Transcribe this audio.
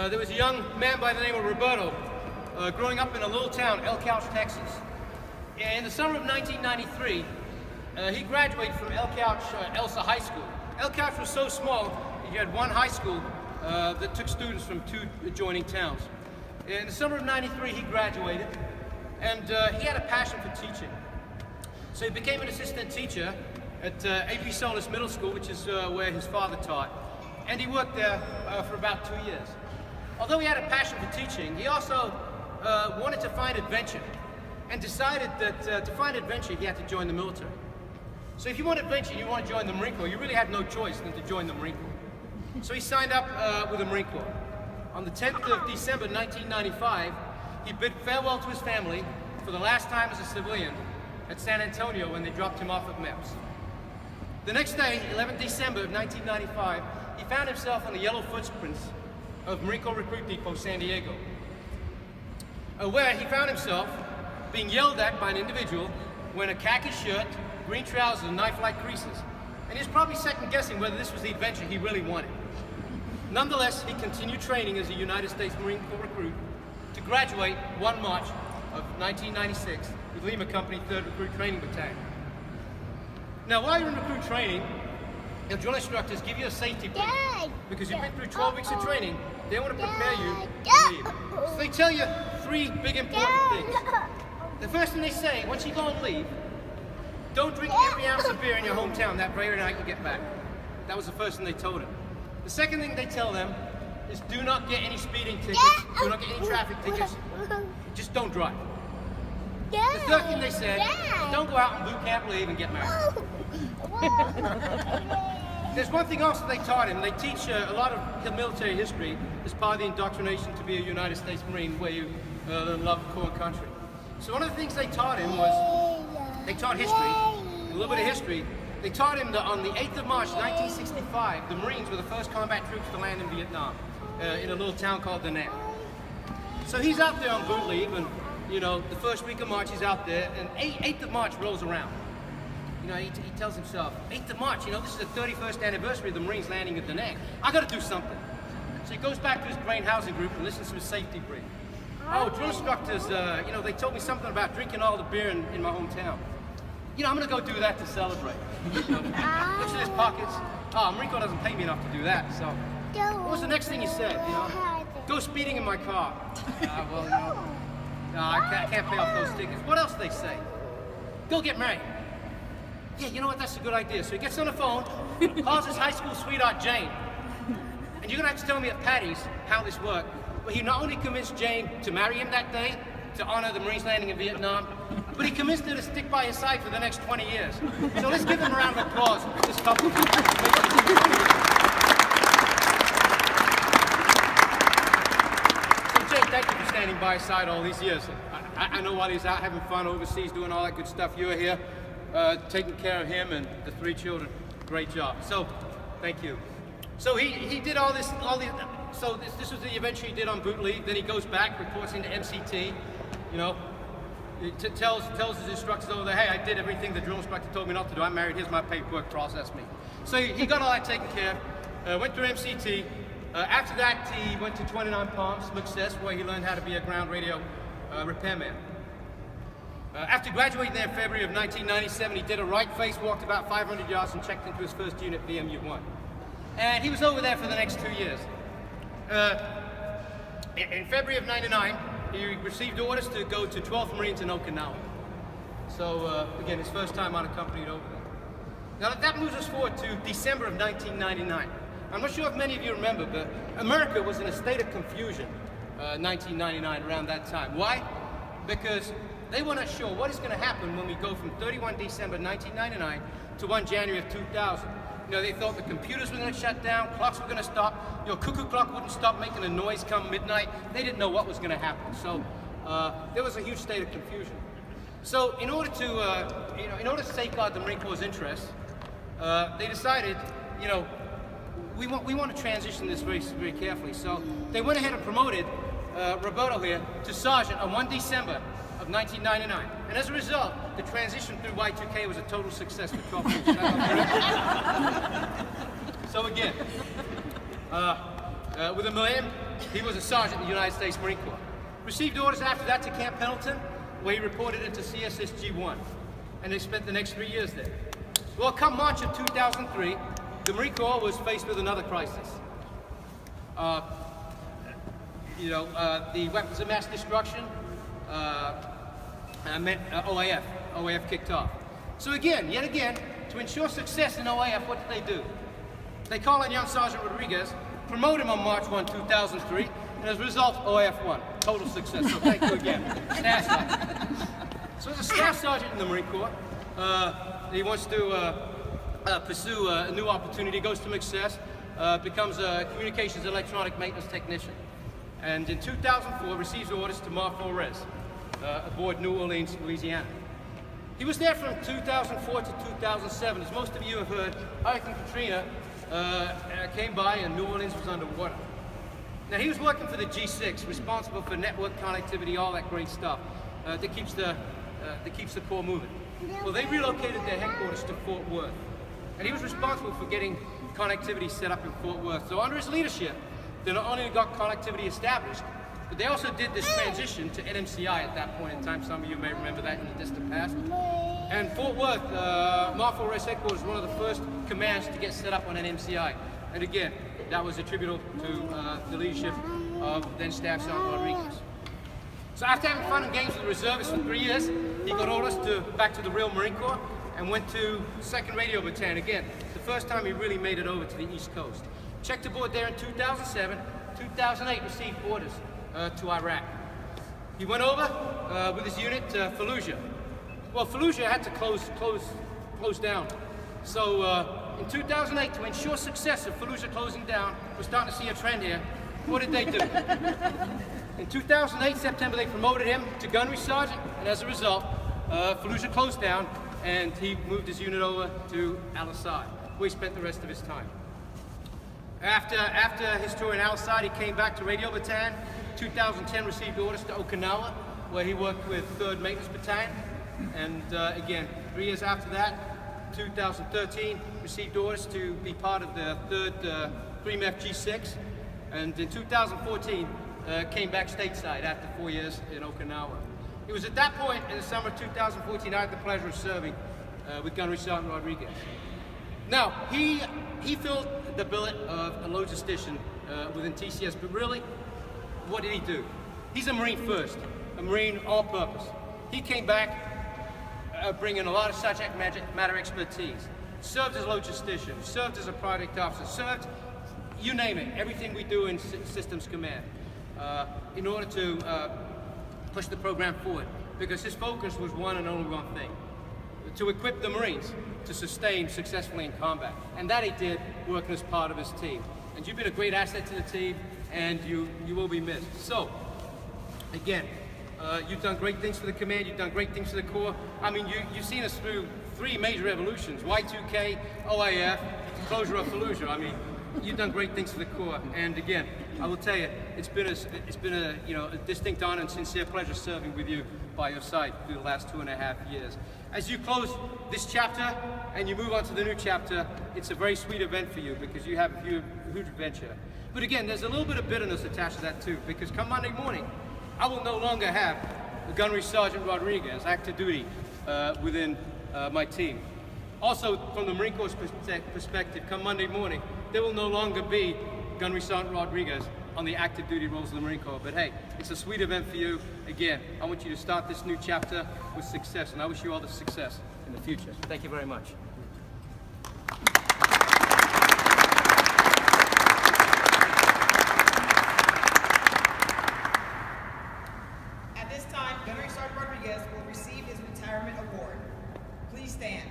There was a young man by the name of Roberto growing up in a little town, El Couch, Texas. In the summer of 1993, he graduated from El Couch Elsa High School. El Couch was so small, you had one high school that took students from two adjoining towns. In the summer of 93, he graduated, and he had a passion for teaching. So he became an assistant teacher at AP Solis Middle School, which is where his father taught, and he worked there for about 2 years. Although he had a passion for teaching, he also wanted to find adventure, and decided that to find adventure, he had to join the military. So if you want adventure and you want to join the Marine Corps, you really had no choice than to join the Marine Corps. So he signed up with the Marine Corps. On the 10th of December 1995, he bid farewell to his family for the last time as a civilian at San Antonio when they dropped him off at MEPS. The next day, 11th December of 1995, he found himself on the yellow footprints of Marine Corps Recruit Depot, San Diego, where he found himself being yelled at by an individual wearing a khaki shirt, green trousers, and knife-like creases. And he was probably second-guessing whether this was the adventure he really wanted. Nonetheless, he continued training as a United States Marine Corps recruit to graduate 1 March of 1996 with Lima Company 3rd Recruit Training Battalion. Now, while you're in recruit training, your drill instructors give you a safety brief because you've been through 12 weeks of training. They want to prepare you to leave. So they tell you 3 big important things. The first thing they say, once you go and leave, don't drink every ounce of beer in your hometown that very night you get back. That was the first thing they told him. The second thing they tell them is do not get any speeding tickets, do not get any traffic tickets, just don't drive. The third thing they said, don't go out and boot camp, leave, and get married. There's one thing else that they taught him. They teach a lot of military history as part of the indoctrination to be a United States Marine, where you learn love of core country. So one of the things they taught him was, they taught history, a little bit of history. They taught him that on the 8th of March, 1965, the Marines were the first combat troops to land in Vietnam, in a little town called Da Nang. So he's out there on boot leave, and you know, the first week of March he's out there, and 8th of March rolls around. You know, he tells himself, 8th of March, you know, this is the 31st anniversary of the Marines landing at Da Nang. I gotta do something. So he goes back to his brain housing group and listens to his safety brief. Oh, drill instructors, you know, they told me something about drinking all the beer in my hometown. You know, I'm gonna go do that to celebrate. Looks in his pockets. Oh, Marine Corps doesn't pay me enough to do that, so. What was the next thing he said, you know? Go speeding in my car. Well, you know, no, I can't pay off those tickets. What else they say? Go get married. Yeah, you know what, that's a good idea. So he gets on the phone, calls his high school sweetheart, Jane. And you're gonna have to tell me at Patty's how this worked. But he not only convinced Jane to marry him that day, to honor the Marines landing in Vietnam, but he convinced her to stick by his side for the next 20 years. So let's give them a round of applause, this couple. So Jane, thank you for standing by his side all these years. I know while he's out having fun overseas, doing all that good stuff, you were here taking care of him and the 3 children. Great job. So, thank you. So he did all this, so this was the adventure he did on boot leave. Then he goes back, reports into MCT, you know, he tells his instructors over there, hey, I did everything the drill instructor told me not to do. I'm married, here's my paperwork, process me. So he got all that taken care of, went through MCT. After that, he went to 29 Palms, Success, where he learned how to be a ground radio repairman. After graduating there in February of 1997, he did a right face, walked about 500 yards and checked into his first unit, VMU-1. And he was over there for the next 2 years. In February of 99, he received orders to go to 12th Marines in Okinawa. So again, his first time unaccompanied over there. Now that moves us forward to December of 1999. I'm not sure if many of you remember, but America was in a state of confusion 1999, around that time. Why? Because they were not sure what is going to happen when we go from 31 December 1999 to 1 January of 2000. You know, they thought the computers were going to shut down, clocks were going to stop, your cuckoo clock wouldn't stop making a noise come midnight. They didn't know what was going to happen. So there was a huge state of confusion. So in order to safeguard the Marine Corps' interests, they decided, you know, we want to transition this very, very carefully. So they went ahead and promoted Roberto here to sergeant on 1 December of 1999. And as a result, the transition through Y2K was a total success for 12 years. So again, with a he was a sergeant in the United States Marine Corps. Received orders after that to Camp Pendleton, where he reported into CSSG-1, and they spent the next 3 years there. Well, come March of 2003, the Marine Corps was faced with another crisis. The weapons of mass destruction meant OAF. OAF kicked off. So again, yet again, to ensure success in OAF, what did they do? They call in young Sergeant Rodriguez, promote him on March 1, 2003, and as a result, OAF won. Total success, so thank you again. Staff Sergeant. So as a Staff Sergeant in the Marine Corps, he wants to pursue a new opportunity, goes to Success, becomes a communications electronic maintenance technician. And in 2004, receives orders to Mar Flores, aboard New Orleans, Louisiana. He was there from 2004 to 2007. As most of you have heard, Hurricane Katrina came by and New Orleans was underwater. Now he was working for the G6, responsible for network connectivity, all that great stuff that keeps the Corps moving. Well, they relocated their headquarters to Fort Worth, and he was responsible for getting connectivity set up in Fort Worth. So under his leadership, they not only got connectivity established, but they also did this transition to NMCI at that point in time. Some of you may remember that in the distant past. And Fort Worth, Mar Flores headquarters, was one of the first commands to get set up on NMCI. And again, that was attributable to the leadership of then Staff Sergeant Rodriguez. So after having fun and games with the reservists for 3 years, he got orders back to the real Marine Corps and went to 2nd Radio Battalion. Again, the first time he really made it over to the East Coast. Checked aboard there in 2007, 2008 received orders to Iraq. He went over with his unit to Fallujah. Well, Fallujah had to close down. So in 2008, to ensure success of Fallujah closing down, we're starting to see a trend here. What did they do? In 2008, September, they promoted him to gunnery sergeant, and as a result, Fallujah closed down, and he moved his unit over to Al-Assad, where he spent the rest of his time. After his tour in Al-Assad, he came back to Radio Battalion. 2010, received orders to Okinawa, where he worked with 3rd Maintenance Battalion. And again, 3 years after that, 2013, received orders to be part of the 3rd 3MEF G6. And in 2014, came back stateside after 4 years in Okinawa. It was at that point, in the summer of 2014, I had the pleasure of serving with Gunnery Sergeant Rodriguez. Now, he filled the billet of a logistician within TCS, but really, what did he do? He's a Marine first, a Marine all-purpose. He came back bringing a lot of subject matter expertise, served as logistician, served as a project officer, served, you name it, everything we do in Systems Command in order to push the program forward, because his focus was one and only one thing: to equip the Marines to sustain successfully in combat. And that he did, working as part of his team. And you've been a great asset to the team, and you will be missed. So, again, you've done great things for the command, you've done great things for the Corps. I mean, you've seen us through 3 major revolutions: Y2K, OAF, closure of Fallujah. I mean, you've done great things for the Corps. And again, I will tell you, it's been a distinct honor and sincere pleasure serving with you by your side through the last 2.5 years. As you close this chapter and you move on to the new chapter, it's a very sweet event for you, because you have a huge adventure. But again, there's a little bit of bitterness attached to that too, because come Monday morning, I will no longer have the Gunnery Sergeant Rodriguez active duty within my team. Also, from the Marine Corps perspective, come Monday morning, there will no longer be Gunnery Sergeant Rodriguez on the active duty roles of the Marine Corps. But hey, it's a sweet event for you. Again, I want you to start this new chapter with success, and I wish you all the success in the future. Thank you very much. At this time, Gunnery Sergeant Rodriguez will receive his retirement award. Please stand.